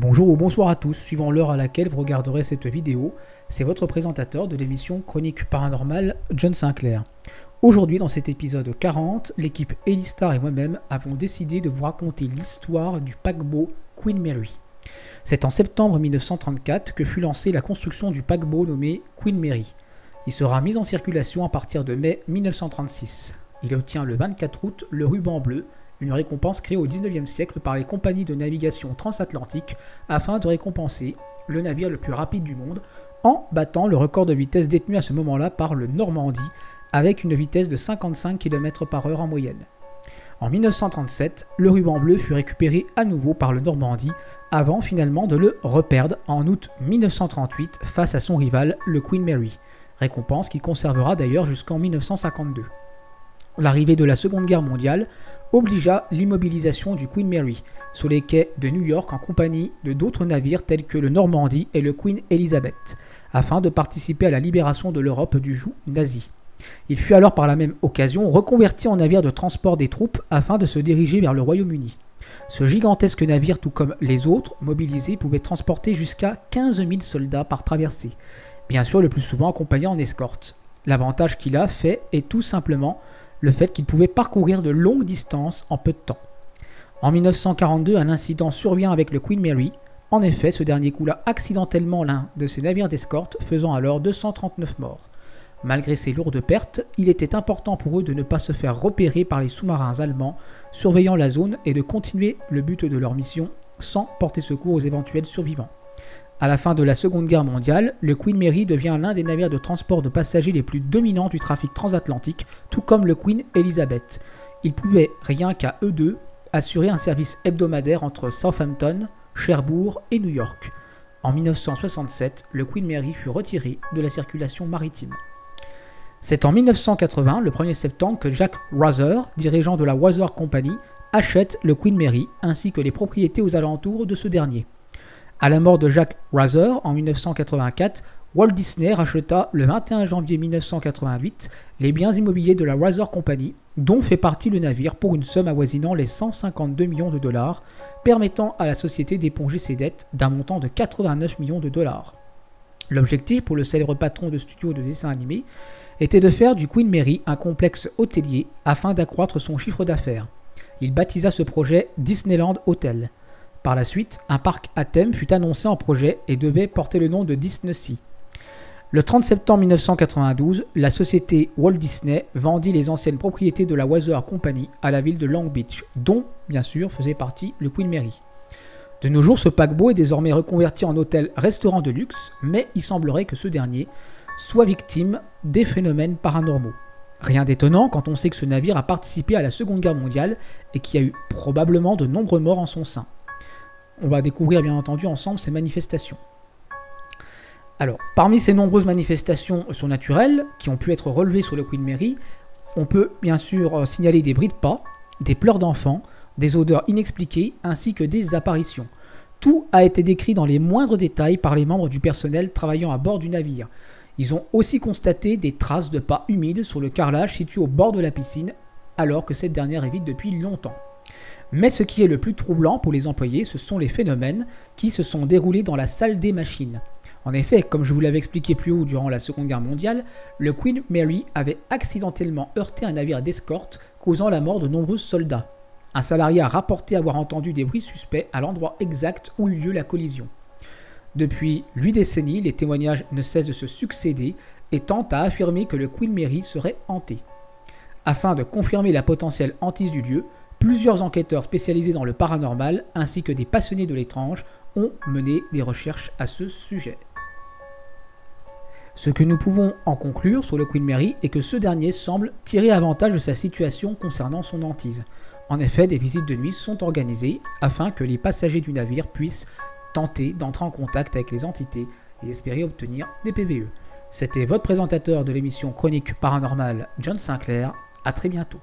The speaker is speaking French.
Bonjour ou bonsoir à tous, suivant l'heure à laquelle vous regarderez cette vidéo, c'est votre présentateur de l'émission Chronique Paranormale, John Sinclair. Aujourd'hui, dans cet épisode 40, l'équipe Elistar et moi-même avons décidé de vous raconter l'histoire du paquebot Queen Mary. C'est en septembre 1934 que fut lancée la construction du paquebot nommé Queen Mary. Il sera mis en circulation à partir de mai 1936. Il obtient le 24 août le ruban bleu, une récompense créée au XIXe siècle par les compagnies de navigation transatlantique afin de récompenser le navire le plus rapide du monde en battant le record de vitesse détenu à ce moment-là par le Normandie avec une vitesse de 55 km/h en moyenne. En 1937, le ruban bleu fut récupéré à nouveau par le Normandie avant finalement de le reperdre en août 1938 face à son rival, le Queen Mary, récompense qu'il conservera d'ailleurs jusqu'en 1952. L'arrivée de la Seconde Guerre mondiale obligea l'immobilisation du Queen Mary sur les quais de New York en compagnie de d'autres navires tels que le Normandie et le Queen Elizabeth, afin de participer à la libération de l'Europe du joug nazi. Il fut alors par la même occasion reconverti en navire de transport des troupes afin de se diriger vers le Royaume-Uni. Ce gigantesque navire, tout comme les autres mobilisés, pouvait transporter jusqu'à 15 000 soldats par traversée, bien sûr le plus souvent accompagnés en escorte. L'avantage qu'il a fait est tout simplement le fait qu'il pouvait parcourir de longues distances en peu de temps. En 1942, un incident survient avec le Queen Mary. En effet, ce dernier coula accidentellement l'un de ses navires d'escorte, faisant alors 239 morts. Malgré ces lourdes pertes, il était important pour eux de ne pas se faire repérer par les sous-marins allemands surveillant la zone et de continuer le but de leur mission sans porter secours aux éventuels survivants. À la fin de la Seconde Guerre mondiale, le Queen Mary devient l'un des navires de transport de passagers les plus dominants du trafic transatlantique, tout comme le Queen Elizabeth. Ils pouvaient, rien qu'à eux deux, assurer un service hebdomadaire entre Southampton, Cherbourg et New York. En 1967, le Queen Mary fut retiré de la circulation maritime. C'est en 1980, le 1er septembre, que Jack Rather, dirigeant de la Rather Company, achète le Queen Mary ainsi que les propriétés aux alentours de ce dernier. À la mort de Jack Rather en 1984, Walt Disney racheta le 21 janvier 1988 les biens immobiliers de la Rather Company, dont fait partie le navire pour une somme avoisinant les 152 millions de dollars, permettant à la société d'éponger ses dettes d'un montant de 89 millions de dollars. L'objectif pour le célèbre patron de studio de dessin animé était de faire du Queen Mary un complexe hôtelier afin d'accroître son chiffre d'affaires. Il baptisa ce projet Disneyland Hotel. Par la suite, un parc à thème fut annoncé en projet et devait porter le nom de Disney Sea. Le 30 septembre 1992, la société Walt Disney vendit les anciennes propriétés de la Rather Company à la ville de Long Beach, dont, bien sûr, faisait partie le Queen Mary. De nos jours, ce paquebot est désormais reconverti en hôtel-restaurant de luxe, mais il semblerait que ce dernier soit victime des phénomènes paranormaux. Rien d'étonnant quand on sait que ce navire a participé à la Seconde Guerre mondiale et qu'il y a eu probablement de nombreux morts en son sein. On va découvrir bien entendu ensemble ces manifestations. Alors, parmi ces nombreuses manifestations surnaturelles qui ont pu être relevées sur le Queen Mary, on peut bien sûr signaler des bruits de pas, des pleurs d'enfants, des odeurs inexpliquées ainsi que des apparitions. Tout a été décrit dans les moindres détails par les membres du personnel travaillant à bord du navire. Ils ont aussi constaté des traces de pas humides sur le carrelage situé au bord de la piscine, alors que cette dernière est vide depuis longtemps. Mais ce qui est le plus troublant pour les employés, ce sont les phénomènes qui se sont déroulés dans la salle des machines. En effet, comme je vous l'avais expliqué plus haut durant la Seconde Guerre mondiale, le Queen Mary avait accidentellement heurté un navire d'escorte, causant la mort de nombreux soldats. Un salarié a rapporté avoir entendu des bruits suspects à l'endroit exact où eut lieu la collision. Depuis 8 décennies, les témoignages ne cessent de se succéder et tentent à affirmer que le Queen Mary serait hanté. Afin de confirmer la potentielle hantise du lieu, plusieurs enquêteurs spécialisés dans le paranormal ainsi que des passionnés de l'étrange ont mené des recherches à ce sujet. Ce que nous pouvons en conclure sur le Queen Mary est que ce dernier semble tirer avantage de sa situation concernant son hantise. En effet, des visites de nuit sont organisées afin que les passagers du navire puissent tenter d'entrer en contact avec les entités et espérer obtenir des PVE. C'était votre présentateur de l'émission Chronique Paranormale, John Sinclair. À très bientôt.